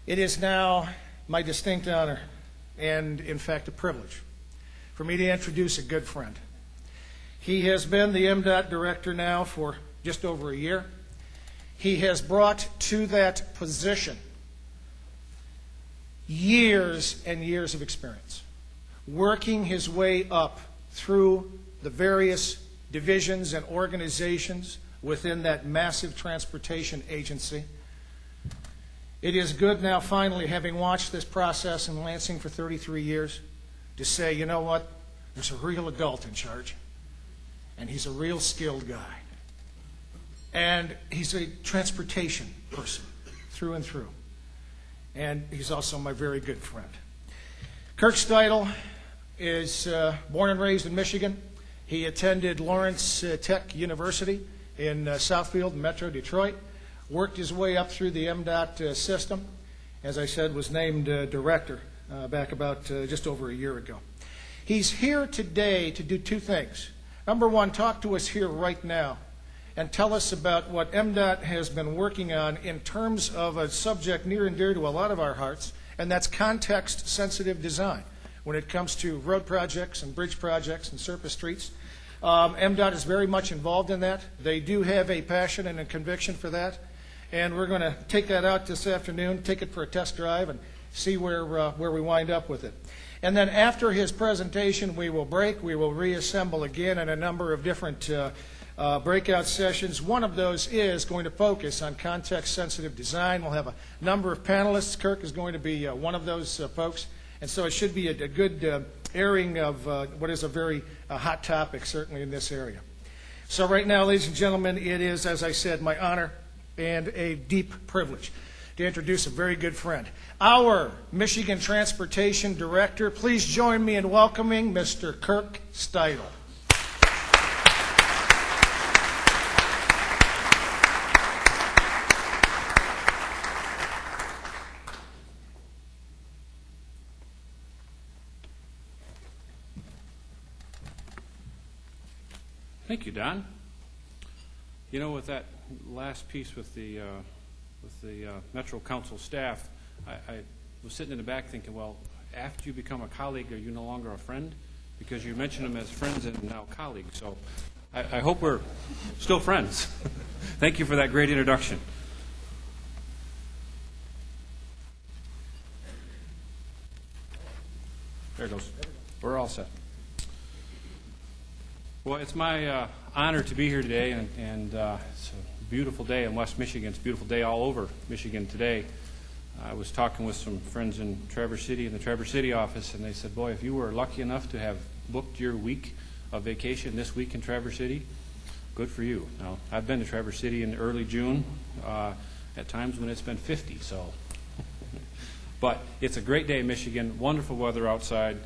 It is now my distinct honor and, in fact, a privilege for me to introduce a good friend. He has been the MDOT director now for just over a year. He has brought to that position years and years of experience, working his way up through the various divisions and organizations within that massive transportation agency. It is good now, finally, having watched this process in Lansing for 33 years, to say, you know what, there's a real adult in charge, and he's a real skilled guy. And he's a transportation person through and through. And he's also my very good friend. Kirk Steudle is born and raised in Michigan. He attended Lawrence Tech University in Southfield, Metro Detroit. Worked his way up through the MDOT system. As I said, was named director back about just over a year ago. He's here today to do two things. Number one, talk to us here right now and tell us about what MDOT has been working on in terms of a subject near and dear to a lot of our hearts, and that's context-sensitive design when it comes to road projects and bridge projects and surface streets. MDOT is very much involved in that. They do have a passion and a conviction for that, and we're going to take that out this afternoon, take it for a test drive, and see where we wind up with it. And then after his presentation, we will break. We will reassemble again in a number of different breakout sessions. One of those is going to focus on context-sensitive design. We'll have a number of panelists. Kirk is going to be one of those folks. And so it should be a good airing of what is a very hot topic, certainly in this area. So right now, ladies and gentlemen, it is, as I said, my honor and a deep privilege to introduce a very good friend. Our Michigan Transportation Director, please join me in welcoming Mr. Kirk Steudle. Thank you, Don. You know, with that last piece with the Metro Council staff, I was sitting in the back thinking, well, after you become a colleague, are you no longer a friend? Because you mentioned them as friends and now colleagues. So I hope we're still friends. Thank you for that great introduction. There it goes. We're all set. Well, it's my honor to be here today, and it's a beautiful day in West Michigan. It's a beautiful day all over Michigan today. I was talking with some friends in Traverse City, in the Traverse City office, and they said, boy, if you were lucky enough to have booked your week of vacation this week in Traverse City, good for you. Now, I've been to Traverse City in early June, at times when it's been 50, so. But it's a great day in Michigan, wonderful weather outside.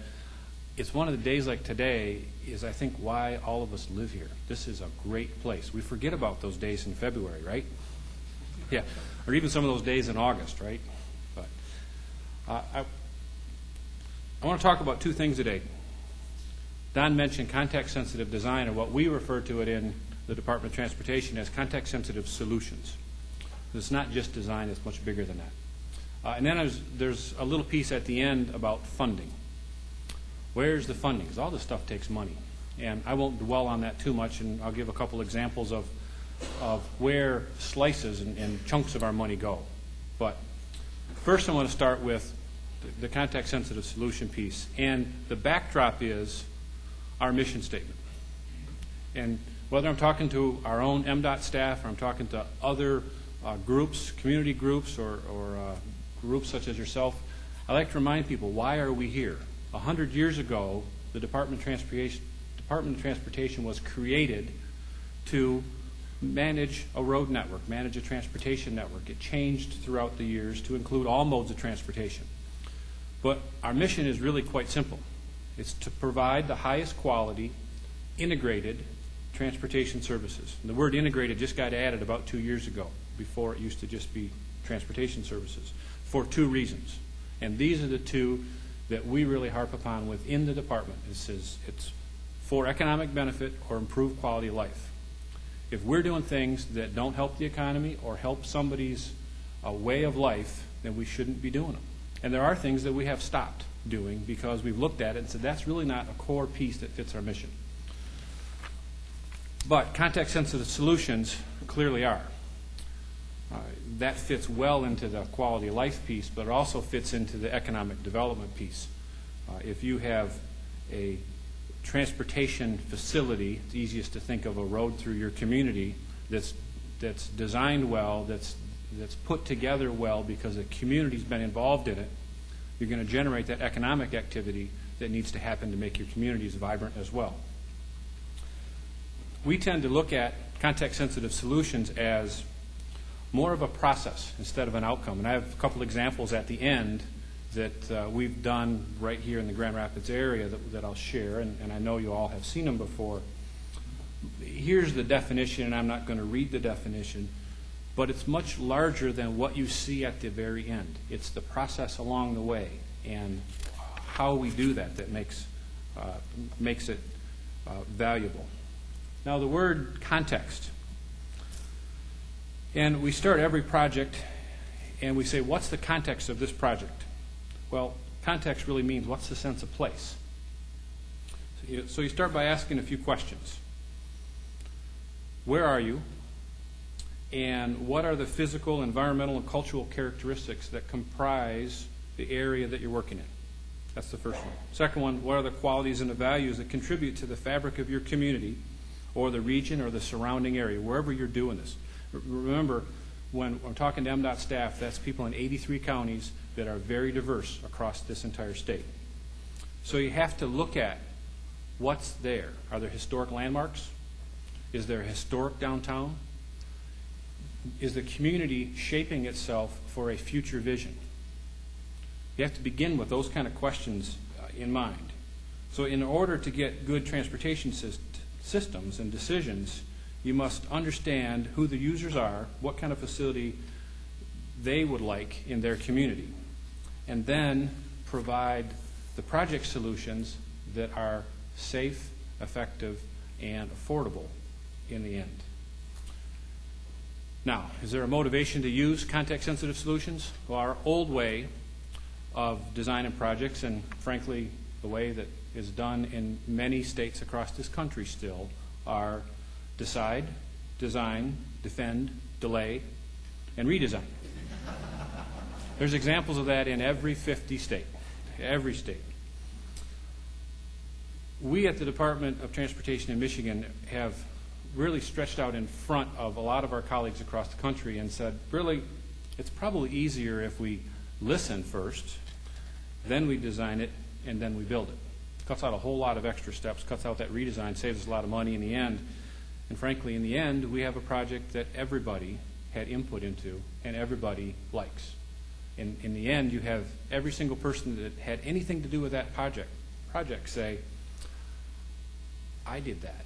It's one of the days like today is, I think, why all of us live here. This is a great place. We forget about those days in February, right? Yeah, or even some of those days in August, right? But I want to talk about two things today. Don mentioned context-sensitive design, or what we refer to it in the Department of Transportation as context-sensitive solutions. It's not just design, it's much bigger than that. And then there's a little piece at the end about funding. Where's the funding? Because all this stuff takes money. And I won't dwell on that too much, and I'll give a couple examples of where slices and chunks of our money go. But first I want to start with the context-sensitive solution piece. And the backdrop is our mission statement. And whether I'm talking to our own MDOT staff or I'm talking to other groups, community groups, or groups such as yourself, I like to remind people, why are we here? 100 years ago, the Department of Transportation was created to manage a road network, manage a transportation network. It changed throughout the years to include all modes of transportation. But our mission is really quite simple. It's to provide the highest quality, integrated transportation services. And the word integrated just got added about 2 years ago. Before it used to just be transportation services, for two reasons. And these are the two that we really harp upon within the department. It's for economic benefit or improved quality of life. If we're doing things that don't help the economy or help somebody's way of life, then we shouldn't be doing them. And there are things that we have stopped doing because we've looked at it and said that's really not a core piece that fits our mission. But context-sensitive solutions clearly are. That fits well into the quality of life piece, but it also fits into the economic development piece. If you have a transportation facility, it's easiest to think of a road through your community that's designed well, that's put together well because the community's been involved in it, you're going to generate that economic activity that needs to happen to make your communities vibrant as well. We tend to look at context-sensitive solutions as more of a process instead of an outcome. And I have a couple examples at the end that we've done right here in the Grand Rapids area that I'll share, and I know you all have seen them before. Here's the definition, and I'm not going to read the definition, but it's much larger than what you see at the very end. It's the process along the way and how we do that makes it valuable. Now, the word context. And we start every project and we say, what's the context of this project? Well, context really means what's the sense of place? So you start by asking a few questions. Where are you? And what are the physical, environmental, and cultural characteristics that comprise the area that you're working in? That's the first one. Second one, what are the qualities and the values that contribute to the fabric of your community or the region or the surrounding area, wherever you're doing this? Remember, when I'm talking to MDOT staff, that's people in 83 counties that are very diverse across this entire state. So you have to look at what's there. Are there historic landmarks? Is there a historic downtown? Is the community shaping itself for a future vision? You have to begin with those kind of questions in mind. So in order to get good transportation systems and decisions, you must understand who the users are, what kind of facility they would like in their community, and then provide the project solutions that are safe, effective, and affordable in the end. Now, is there a motivation to use context-sensitive solutions? Well, our old way of designing projects, and frankly, the way that is done in many states across this country still, are decide, design, defend, delay, and redesign. There's examples of that in every 50 state, every state. We at the Department of Transportation in Michigan have really stretched out in front of a lot of our colleagues across the country and said, really, it's probably easier if we listen first, then we design it, and then we build it. Cuts out a whole lot of extra steps, cuts out that redesign, saves us a lot of money in the end. And frankly, in the end, we have a project that everybody had input into and everybody likes. In the end, you have every single person that had anything to do with that project say, I did that.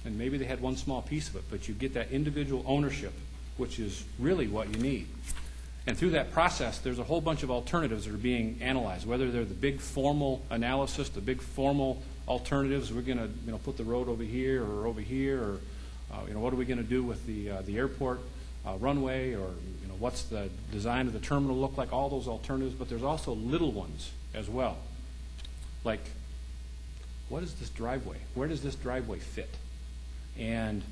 And maybe they had one small piece of it, but you get that individual ownership, which is really what you need. And through that process, there's a whole bunch of alternatives that are being analyzed, whether they're the big formal analysis, the big formal alternatives. We're going to put the road over here, or what are we going to do with the airport runway, or what's the design of the terminal look like? All those alternatives, but there's also little ones as well, like what is this driveway? Where does this driveway fit? And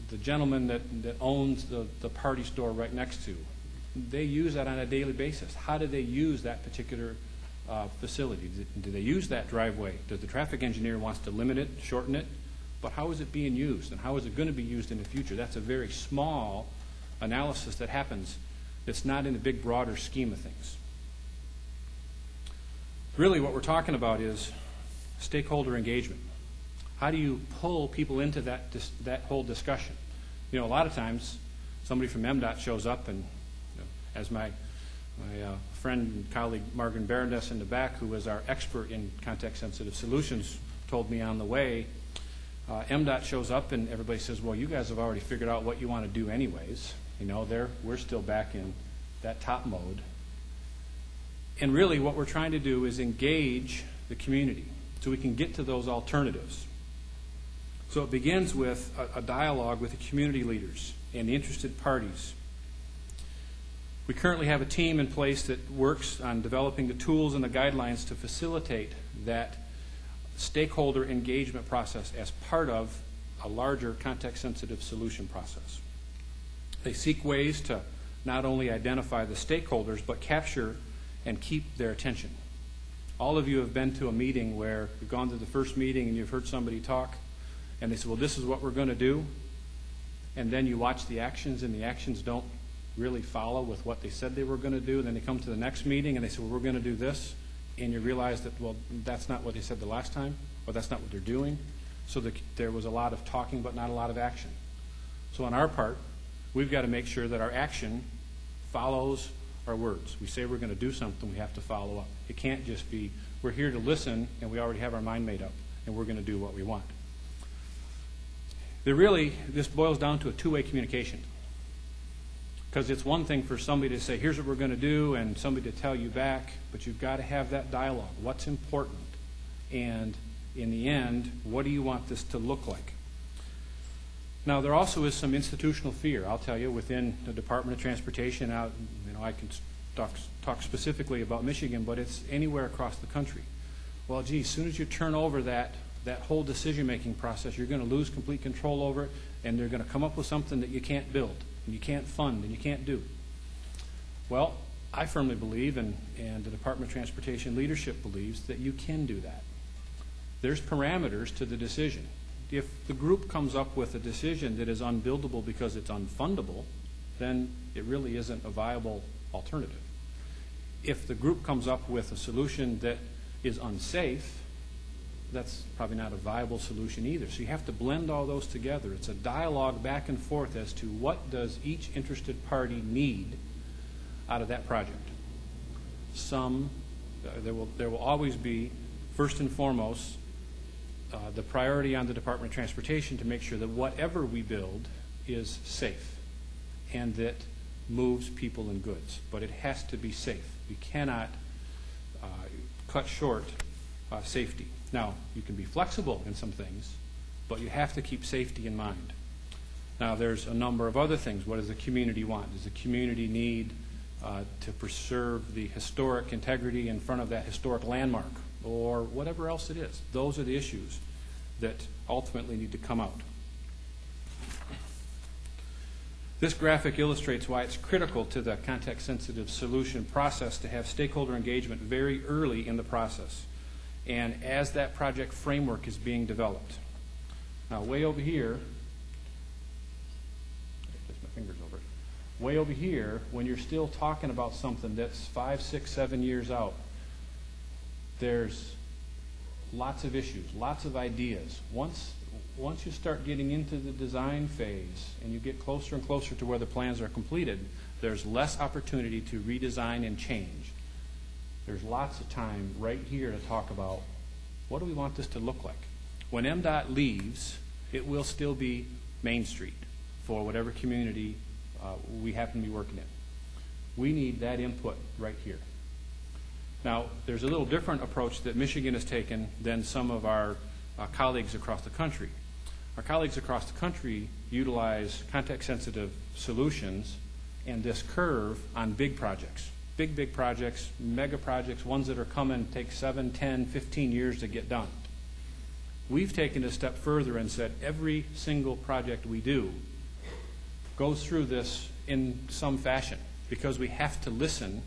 the gentleman that owns the party store right next to, they use that on a daily basis. How do they use that particular facility? Do they use that driveway? Does the traffic engineer wants to limit it, shorten it? But how is it being used, and how is it going to be used in the future? That's a very small analysis that happens that's not in the big, broader scheme of things. Really what we're talking about is stakeholder engagement. How do you pull people into that whole discussion? A lot of times somebody from MDOT shows up, and as my friend and colleague Margaret Baroness in the back, who is our expert in context-sensitive solutions, told me on the way, MDOT shows up and everybody says, well, you guys have already figured out what you want to do anyways. We're still back in that top mode. And really what we're trying to do is engage the community so we can get to those alternatives. So it begins with a dialogue with the community leaders and the interested parties. We currently have a team in place that works on developing the tools and the guidelines to facilitate that stakeholder engagement process as part of a larger context-sensitive solution process. They seek ways to not only identify the stakeholders, but capture and keep their attention. All of you have been to a meeting where you've gone to the first meeting and you've heard somebody talk, and they say, well, this is what we're going to do, and then you watch the actions, and the actions don't really follow with what they said they were going to do. Then they come to the next meeting and they say, well, we're going to do this, and you realize that, well, that's not what they said the last time, or that's not what they're doing. So there was a lot of talking but not a lot of action. So on our part, we've got to make sure that our action follows our words. We say we're going to do something, we have to follow up. It can't just be, we're here to listen and we already have our mind made up and we're going to do what we want. This boils down to a two-way communication. Because it's one thing for somebody to say, here's what we're going to do, and somebody to tell you back, but you've got to have that dialogue. What's important? And in the end, what do you want this to look like? Now, there also is some institutional fear, I'll tell you, within the Department of Transportation. I can talk specifically about Michigan, but it's anywhere across the country. Well, gee, as soon as you turn over that whole decision-making process, you're going to lose complete control over it, and they're going to come up with something that you can't build, and you can't fund, and you can't do. Well, I firmly believe, and the Department of Transportation leadership believes, that you can do that. There's parameters to the decision. If the group comes up with a decision that is unbuildable because it's unfundable, then it really isn't a viable alternative. If the group comes up with a solution that is unsafe, that's probably not a viable solution either. So you have to blend all those together. It's a dialogue back and forth as to what does each interested party need out of that project. There will always be, first and foremost, the priority on the Department of Transportation to make sure that whatever we build is safe and that moves people and goods. But it has to be safe. We cannot cut short safety. Now, you can be flexible in some things, but you have to keep safety in mind. Now, there's a number of other things. What does the community want? Does the community need to preserve the historic integrity in front of that historic landmark, or whatever else it is? Those are the issues that ultimately need to come out. This graphic illustrates why it's critical to the context-sensitive solution process to have stakeholder engagement very early in the process, and as that project framework is being developed. Now, way over here, just my fingers over it. Way over here, when you're still talking about something that's 5, 6, 7 years out, there's lots of issues, lots of ideas. Once you start getting into the design phase and you get closer and closer to where the plans are completed, there's less opportunity to redesign and change. There's lots of time right here to talk about what do we want this to look like. When MDOT leaves, it will still be Main Street for whatever community we happen to be working in. We need that input right here. Now, there's a little different approach that Michigan has taken than some of our colleagues across the country. Our colleagues across the country utilize context-sensitive solutions and this curve on big projects. Big projects, mega projects, ones that are coming, take 7, 10, 15 years to get done. We've taken it a step further and said every single project we do goes through this in some fashion because we have to listen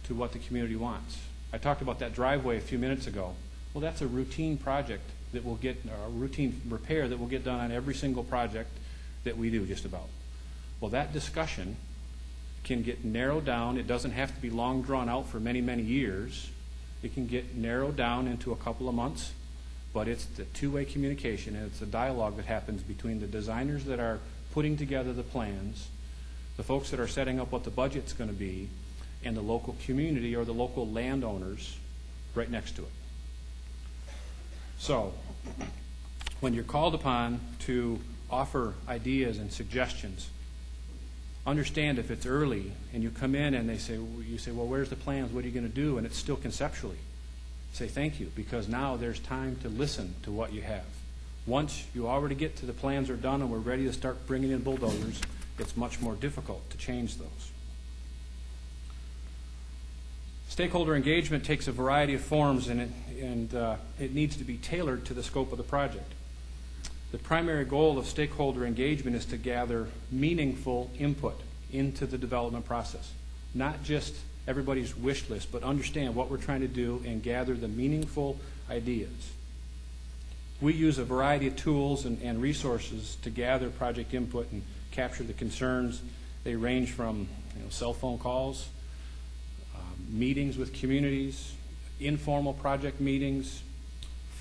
to what the community wants. I talked about that driveway a few minutes ago. Well, that's a routine project that will get, a routine repair that will get done on every single project that we do just about. Well, that discussion can get narrowed down. It doesn't have to be long drawn out for many, many years. It can get narrowed down into a couple of months, but it's the two-way communication, and it's the dialogue that happens between the designers that are putting together the plans, the folks that are setting up what the budget's going to be, and the local community or the local landowners right next to it. So, when you're called upon to offer ideas and suggestions, understand if it's early and you come in and you say, well, where's the plans? What are you going to do? And it's still conceptually. Say thank you, because now there's time to listen to what you have. Once you already get to the plans are done and we're ready to start bringing in bulldozers, it's much more difficult to change those. Stakeholder engagement takes a variety of forms, and it needs to be tailored to the scope of the project. The primary goal of stakeholder engagement is to gather meaningful input into the development process, not just everybody's wish list, but understand what we're trying to do and gather the meaningful ideas. We use a variety of tools and resources to gather project input and capture the concerns. They range from cell phone calls, meetings with communities, informal project meetings,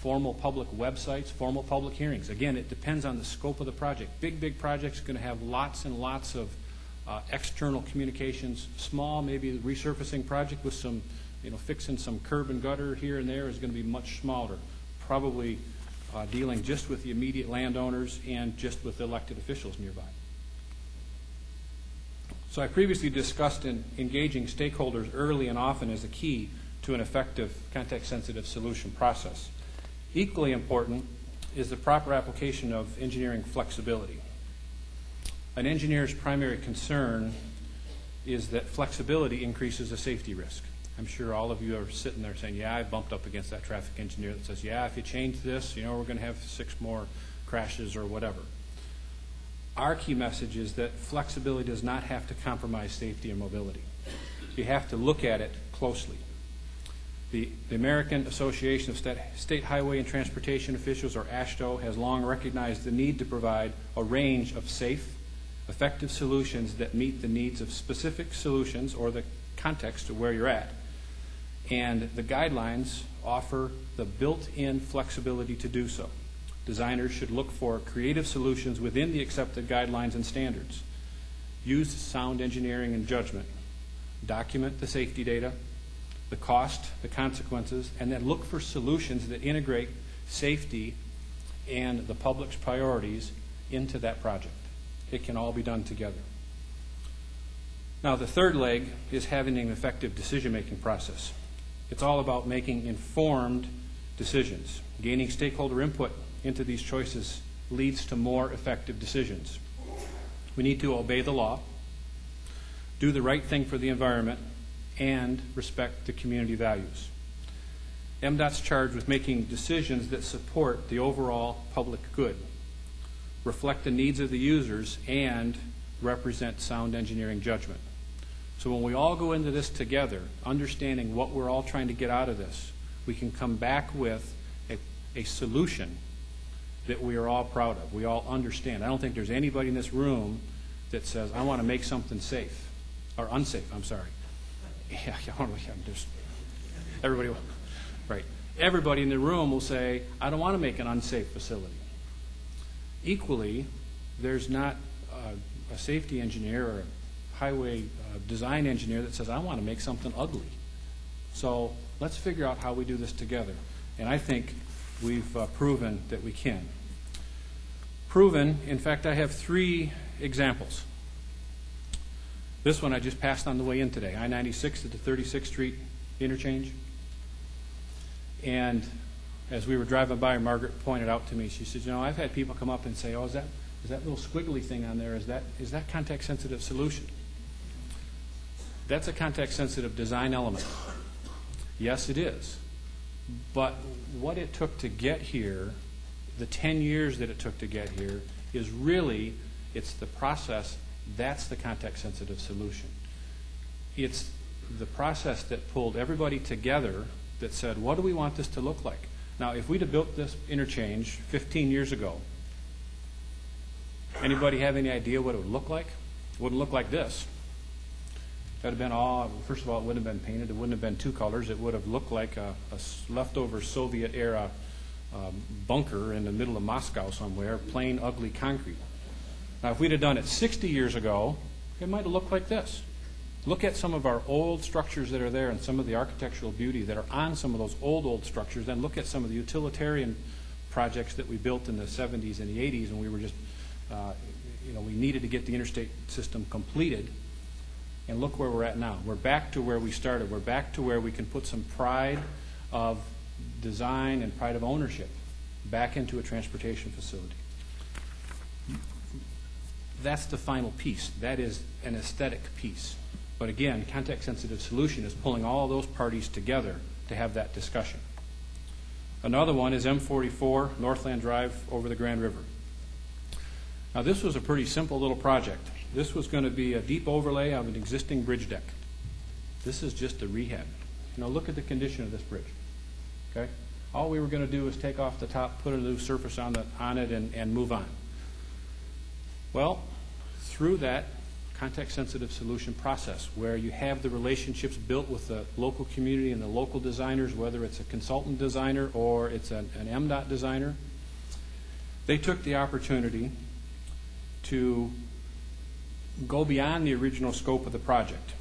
formal public websites, formal public hearings. Again, it depends on the scope of the project. Big projects are going to have lots and lots of external communications. Small, maybe a resurfacing project with some, fixing some curb and gutter here and there is going to be much smaller, probably dealing just with the immediate landowners and just with the elected officials nearby. So I previously discussed engaging stakeholders early and often as a key to an effective context-sensitive solution process. Equally important is the proper application of engineering flexibility. An engineer's primary concern is that flexibility increases a safety risk. I'm sure all of you are sitting there saying, yeah, I bumped up against that traffic engineer that says, yeah, if you change this, we're going to have 6 more crashes or whatever. Our key message is that flexibility does not have to compromise safety and mobility. You have to look at it closely. The American Association of State Highway and Transportation Officials, or AASHTO, has long recognized the need to provide a range of safe, effective solutions that meet the needs of specific solutions or the context of where you're at. And the guidelines offer the built-in flexibility to do so. Designers should look for creative solutions within the accepted guidelines and standards. Use sound engineering and judgment. Document the safety data, the cost, the consequences, and then look for solutions that integrate safety and the public's priorities into that project. It can all be done together. Now, the third leg is having an effective decision-making process. It's all about making informed decisions. Gaining stakeholder input into these choices leads to more effective decisions. We need to obey the law, do the right thing for the environment, and respect the community values. MDOT's charged with making decisions that support the overall public good, reflect the needs of the users, and represent sound engineering judgment. So when we all go into this together, understanding what we're all trying to get out of this, we can come back with a solution that we are all proud of. We all understand. I don't think there's anybody in this room that says, I want to make something safe, or unsafe, I'm sorry. Yeah, everybody, right. Everybody in the room will say, I don't want to make an unsafe facility. Equally, there's not a safety engineer or a highway design engineer that says, I want to make something ugly. So let's figure out how we do this together. And I think we've proven that we can. Proven, in fact, I have 3 examples. This one I just passed on the way in today, I-96 at the 36th Street interchange. And as we were driving by, Margaret pointed out to me, she said, I've had people come up and say, is that little squiggly thing on there, is that context-sensitive solution? That's a context-sensitive design element. Yes, it is. But what it took to get here, the 10 years that it took to get here, is really, it's the process. That's the context-sensitive solution. It's the process that pulled everybody together that said, what do we want this to look like? Now, if we'd have built this interchange 15 years ago, anybody have any idea what it would look like? It wouldn't look like this. It would have been first of all, it wouldn't have been painted. It wouldn't have been 2 colors. It would have looked like a leftover Soviet-era bunker in the middle of Moscow somewhere, plain, ugly concrete. Now, if we'd have done it 60 years ago, it might have looked like this. Look at some of our old structures that are there and some of the architectural beauty that are on some of those old structures. Then look at some of the utilitarian projects that we built in the 70s and the 80s, and we were just, we needed to get the interstate system completed. And look where we're at now. We're back to where we started. We're back to where we can put some pride of design and pride of ownership back into a transportation facility. That's the final piece. That is an aesthetic piece. But again, context-sensitive solution is pulling all those parties together to have that discussion. Another one is M44 Northland Drive over the Grand River. Now this was a pretty simple little project. This was going to be a deep overlay of an existing bridge deck. This is just a rehab. You know, look at the condition of this bridge. Okay? All we were going to do is take off the top, put a new surface on it, and move on. Well, through that context-sensitive solution process, where you have the relationships built with the local community and the local designers, whether it's a consultant designer or it's an MDOT designer, they took the opportunity to go beyond the original scope of the project.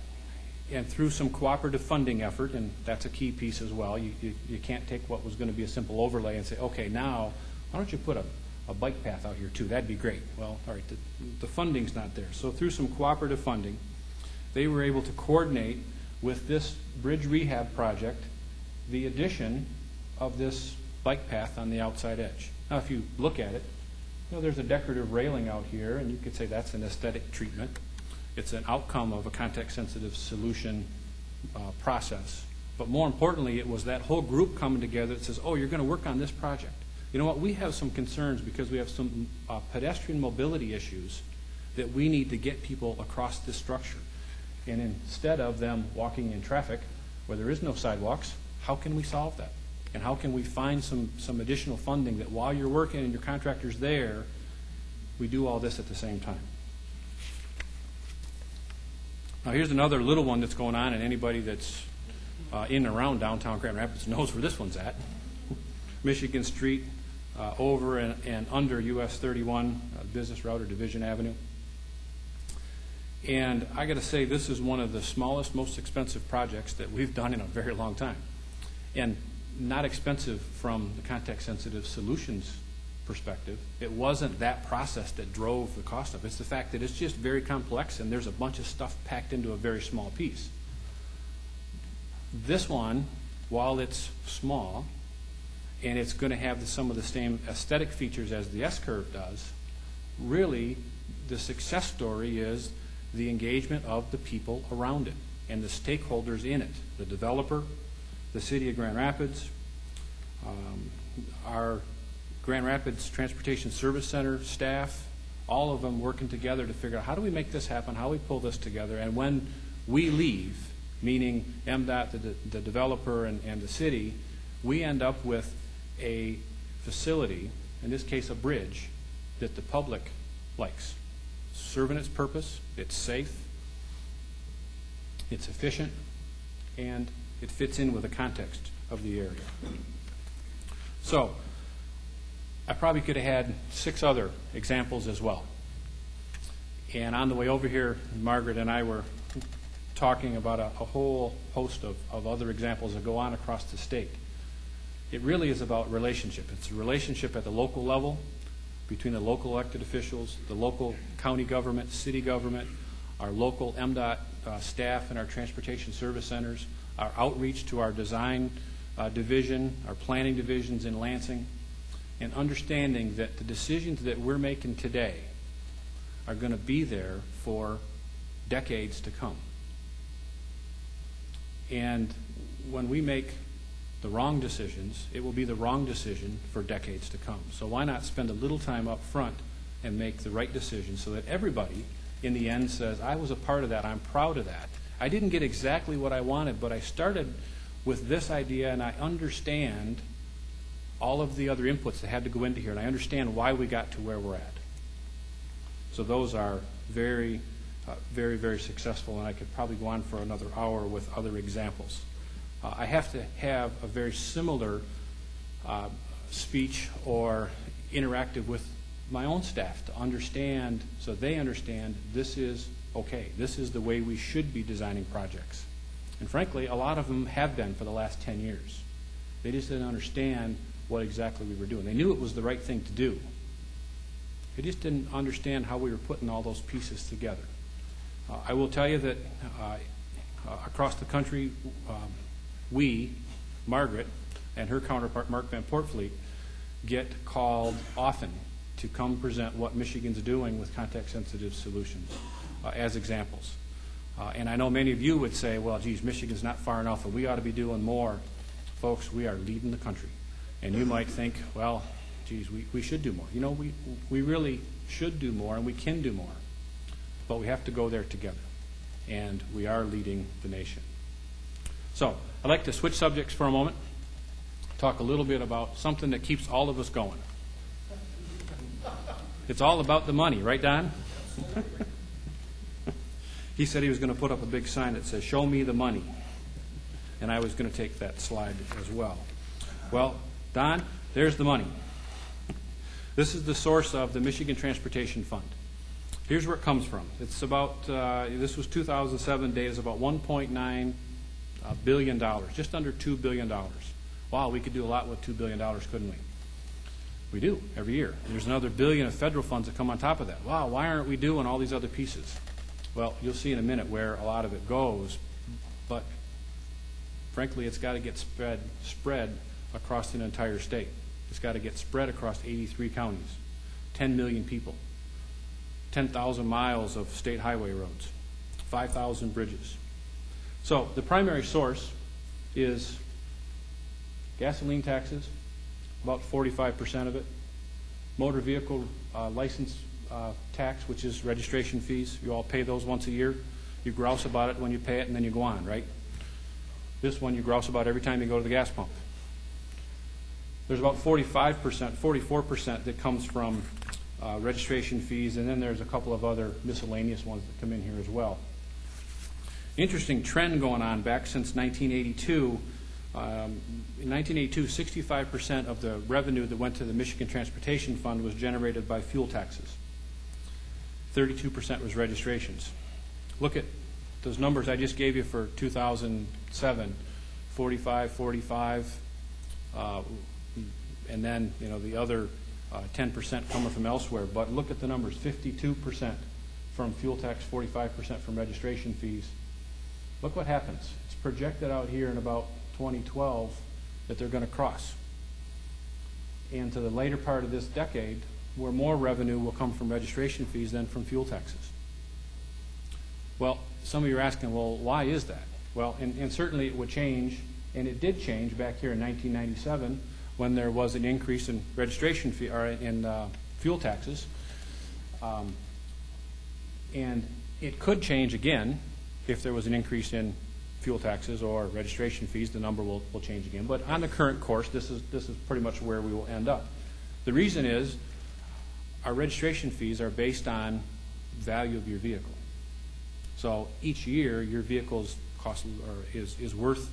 And through some cooperative funding effort, and that's a key piece as well, you can't take what was going to be a simple overlay and say, okay, now why don't you put a bike path out here too? That'd be great. Well, all right, the funding's not there. So through some cooperative funding, they were able to coordinate with this bridge rehab project the addition of this bike path on the outside edge. Now, if you look at it, you know, there's a decorative railing out here, and you could say that's an aesthetic treatment. It's an outcome of a context-sensitive solution process. But more importantly, it was that whole group coming together that says, oh, you're going to work on this project. You know what, we have some concerns because we have some pedestrian mobility issues that we need to get people across this structure. And instead of them walking in traffic where there is no sidewalks, how can we solve that? And how can we find some additional funding that while you're working and your contractor's there, we do all this at the same time? Now here's another little one that's going on, and anybody that's in and around downtown Grand Rapids knows where this one's at. Michigan Street over and under US 31, Business Route or Division Avenue. And I got to say, this is one of the smallest, most expensive projects that we've done in a very long time. And not expensive from the context-sensitive solutions perspective. It wasn't that process that drove the cost of it. It's the fact that it's just very complex and there's a bunch of stuff packed into a very small piece. This one, while it's small and it's going to have some of the same aesthetic features as the S-curve does, really the success story is the engagement of the people around it and the stakeholders in it, the developer, the City of Grand Rapids, our Grand Rapids Transportation Service Center staff, all of them working together to figure out how do we make this happen, how do we pull this together, and when we leave, meaning MDOT, the developer, and the city, we end up with a facility, in this case a bridge, that the public likes. Serving its purpose, it's safe, it's efficient, and it fits in with the context of the area. So, I probably could have had 6 other examples as well. And on the way over here, Margaret and I were talking about a whole host of other examples that go on across the state. It really is about relationship. It's a relationship at the local level between the local elected officials, the local county government, city government, our local MDOT staff and our transportation service centers, our outreach to our design division, our planning divisions in Lansing, and understanding that the decisions that we're making today are going to be there for decades to come. And when we make the wrong decisions, it will be the wrong decision for decades to come. So why not spend a little time up front and make the right decision so that everybody in the end says, I was a part of that, I'm proud of that. I didn't get exactly what I wanted, but I started with this idea and I understand all of the other inputs that had to go into here, and I understand why we got to where we're at. So those are very, very successful, and I could probably go on for another hour with other examples. I have to have a very similar speech or interactive with my own staff to understand, so they understand this is okay. This is the way we should be designing projects. And frankly, a lot of them have been for the last 10 years. They just didn't understand what exactly we were doing. They knew it was the right thing to do. They just didn't understand how we were putting all those pieces together. I will tell you that across the country, we, Margaret, and her counterpart, Mark Van Portfleet, get called often to come present what Michigan's doing with context-sensitive solutions as examples. And I know many of you would say, well, geez, Michigan's not far enough and we ought to be doing more. Folks, we are leading the country. And you might think, well, geez, we should do more. You know, we really should do more and we can do more. But we have to go there together. And we are leading the nation. So I'd like to switch subjects for a moment, talk a little bit about something that keeps all of us going. It's all about the money, right, Don? He said he was going to put up a big sign that says, "Show me the money." And I was going to take that slide as well. Well, Don, there's the money. This is the source of the Michigan Transportation Fund. Here's where it comes from. It's about, this was 2007 data, it's about $1.9 billion, just under $2 billion. Wow, we could do a lot with $2 billion, couldn't we? We do, every year. And there's another billion of federal funds that come on top of that. Wow, why aren't we doing all these other pieces? Well, you'll see in a minute where a lot of it goes, but frankly, it's got to get spread across an entire state. It's got to get spread across 83 counties, 10 million people, 10,000 miles of state highway roads, 5,000 bridges. So the primary source is gasoline taxes, about 45% of it, motor vehicle license tax, which is registration fees. You all pay those once a year. You grouse about it when you pay it, and then you go on, right? This one you grouse about every time you go to the gas pump. There's about 45%, 44% that comes from registration fees, and then there's a couple of other miscellaneous ones that come in here as well. Interesting trend going on back since 1982. In 1982, 65% of the revenue that went to the Michigan Transportation Fund was generated by fuel taxes. 32% was registrations. Look at those numbers I just gave you for 2007, 45, 45, and then the other 10% coming from elsewhere. But look at the numbers: 52% from fuel tax, 45% from registration fees. Look what happens. It's projected out here in about 2012 that they're going to cross. And to the later part of this decade, where more revenue will come from registration fees than from fuel taxes. Well, some of you are asking, well, why is that? Well, and certainly it would change, and it did change back here in 1997 when there was an increase in registration fee or in fuel taxes. And it could change again if there was an increase in fuel taxes or registration fees. The number will change again. But on the current course, this is pretty much where we will end up. The reason is our registration fees are based on value of your vehicle. So each year, your vehicle's cost is worth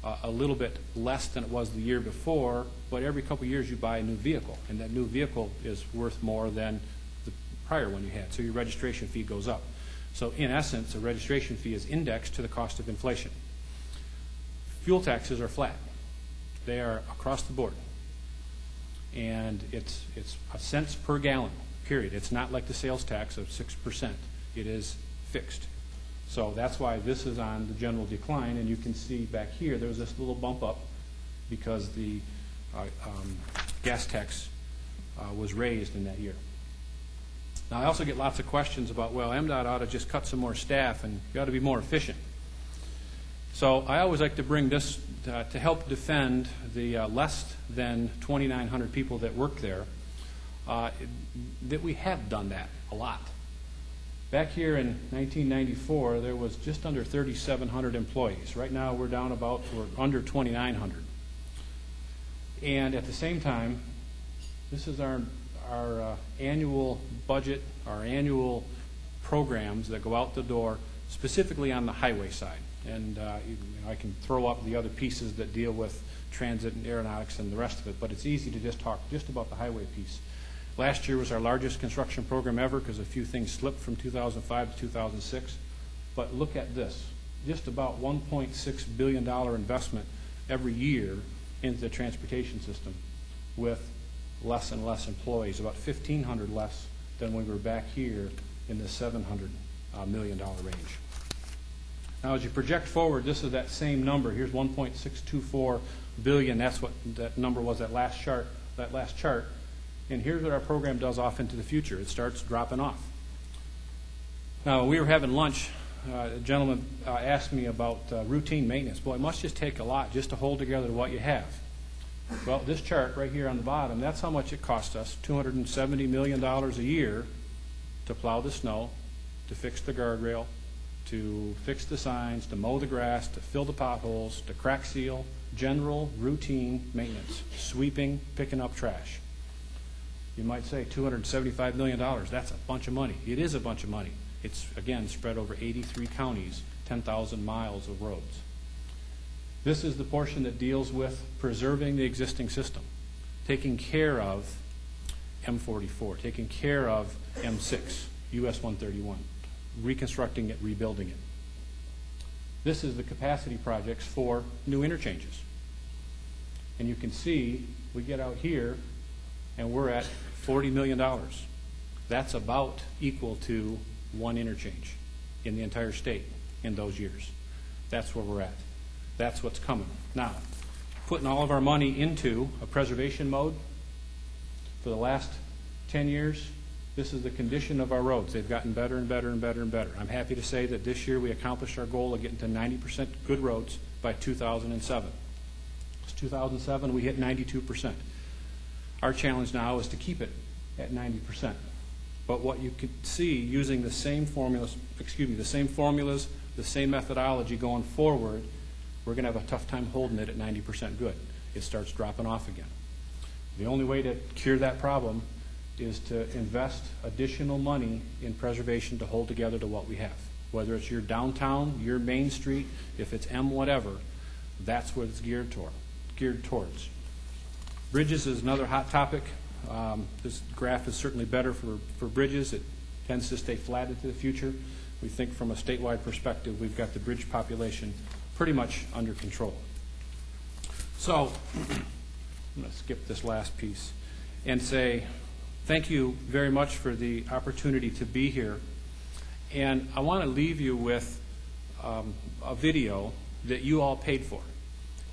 a little bit less than it was the year before, but every couple of years you buy a new vehicle, and that new vehicle is worth more than the prior one you had. So your registration fee goes up. So in essence, a registration fee is indexed to the cost of inflation. Fuel taxes are flat. They are across the board. And it's a cents per gallon, period. It's not like the sales tax of 6%. It is fixed. So that's why this is on the general decline, and you can see back here there's this little bump up because the gas tax was raised in that year. Now, I also get lots of questions about, well, MDOT ought to just cut some more staff and you ought to be more efficient. So I always like to bring this to help defend the less than 2,900 people that work there, that we have done that a lot. Back here in 1994, there was just under 3,700 employees. Right now, we're under 2,900. And at the same time, this is our annual budget, our annual programs that go out the door, specifically on the highway side. And I can throw up the other pieces that deal with transit and aeronautics and the rest of it, but it's easy to just talk just about the highway piece. Last year was our largest construction program ever because a few things slipped from 2005 to 2006. But look at this, just about $1.6 billion investment every year into the transportation system with less and less employees, about 1,500 less than when we were back here in the $700 million range. Now, as you project forward, this is that same number. Here's 1.624 billion. That's what that number was, that last chart. And here's what our program does off into the future. It starts dropping off. Now, we were having lunch a gentleman asked me about routine maintenance. Boy, it must just take a lot just to hold together what you have. Well, this chart right here on the bottom, that's how much it costs us, $270 million a year to plow the snow, to fix the guardrail, to fix the signs, to mow the grass, to fill the potholes, to crack seal, general routine maintenance, sweeping, picking up trash. You might say $275 million, that's a bunch of money. It is a bunch of money. It's, again, spread over 83 counties, 10,000 miles of roads. This is the portion that deals with preserving the existing system, taking care of M44, taking care of M6, US 131, reconstructing it, rebuilding it. This is the capacity projects for new interchanges. And you can see we get out here and we're at $40 million. That's about equal to one interchange in the entire state in those years. That's where we're at. That's what's coming. Now, putting all of our money into a preservation mode for the last 10 years, this is the condition of our roads. They've gotten better and better and better and better. I'm happy to say that this year we accomplished our goal of getting to 90% good roads by 2007. It's 2007, we hit 92%. Our challenge now is to keep it at 90%. But what you can see using the same formulas, the same methodology going forward, we're going to have a tough time holding it at 90% good. It starts dropping off again. The only way to cure that problem is to invest additional money in preservation to hold together to what we have. Whether it's your downtown, your main street, if it's M whatever, that's what it's geared towards. Bridges is another hot topic. This graph is certainly better for bridges. It tends to stay flat into the future. We think from a statewide perspective, we've got the bridge population pretty much under control. So I'm going to skip this last piece and say thank you very much for the opportunity to be here. And I want to leave you with a video that you all paid for.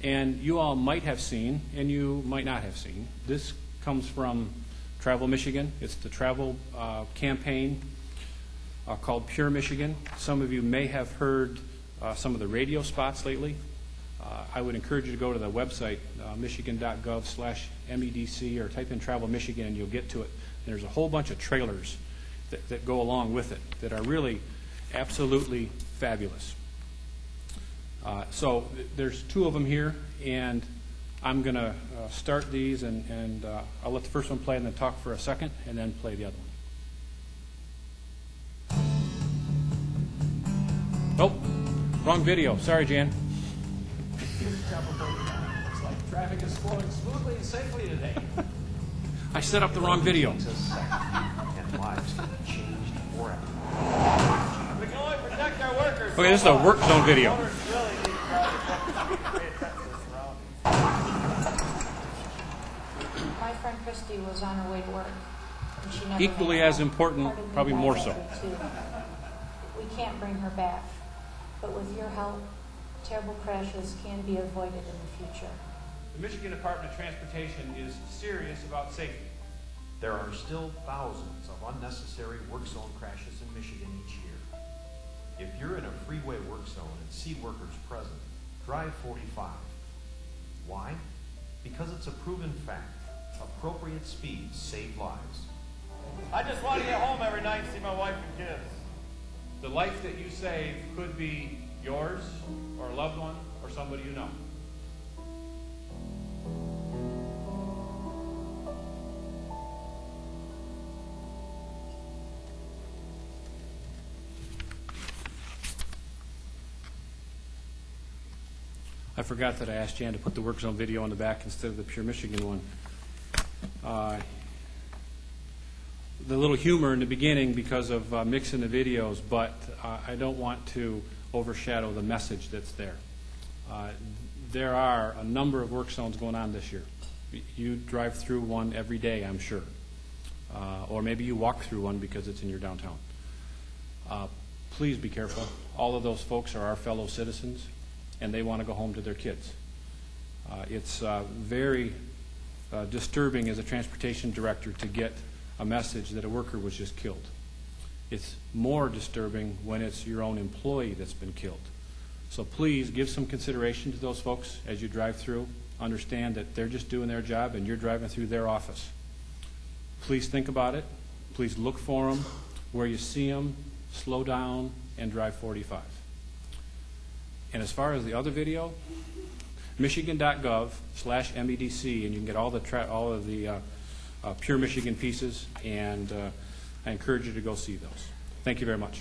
And you all might have seen, and you might not have seen. This comes from Travel Michigan. It's the travel campaign called Pure Michigan. Some of you may have heard some of the radio spots lately. I would encourage you to go to the website, michigan.gov/MEDC, or type in Travel Michigan and you'll get to it. And there's a whole bunch of trailers that go along with it that are really absolutely fabulous. So there's two of them here, and I'm going to start these, and I'll let the first one play and then talk for a second, and then play the other one. Oh, wrong video. Sorry, Jan. Looks like traffic is flowing smoothly and safely today. I set up the wrong video. And lives can be changed forever. We can only protect our workers. Okay, this is a work zone video. Owners really need to pay attention to the surroundings. My friend Christy was on her way to work, and she never Equally made it as home. important, Part of me probably died more that so. day, too. We can't bring her back, but with your help, terrible crashes can be avoided in the future. The Michigan Department of Transportation is serious about safety. There are still thousands of unnecessary work zone crashes in Michigan each year. If you're in a freeway work zone and see workers present, drive 45. Why? Because it's a proven fact. Appropriate speeds save lives. I just want to get home every night and see my wife and kids. The life that you save could be yours, or a loved one, or somebody you know. I forgot that I asked Jan to put the work zone video on the back instead of the Pure Michigan one. The little humor in the beginning because of mixing the videos, but I don't want to overshadow the message that's there. There are a number of work zones going on this year. You drive through one every day, I'm sure. Or maybe you walk through one because it's in your downtown. Please be careful. All of those folks are our fellow citizens, and they want to go home to their kids. It's very disturbing as a transportation director to get a message that a worker was just killed. It's more disturbing when it's your own employee that's been killed. So please give some consideration to those folks as you drive through. Understand that they're just doing their job and you're driving through their office. Please think about it. Please look for them. Where you see them, slow down and drive 45. And as far as the other video, michigan.gov/MEDC, and you can get all of the Pure Michigan pieces, and I encourage you to go see those. Thank you very much.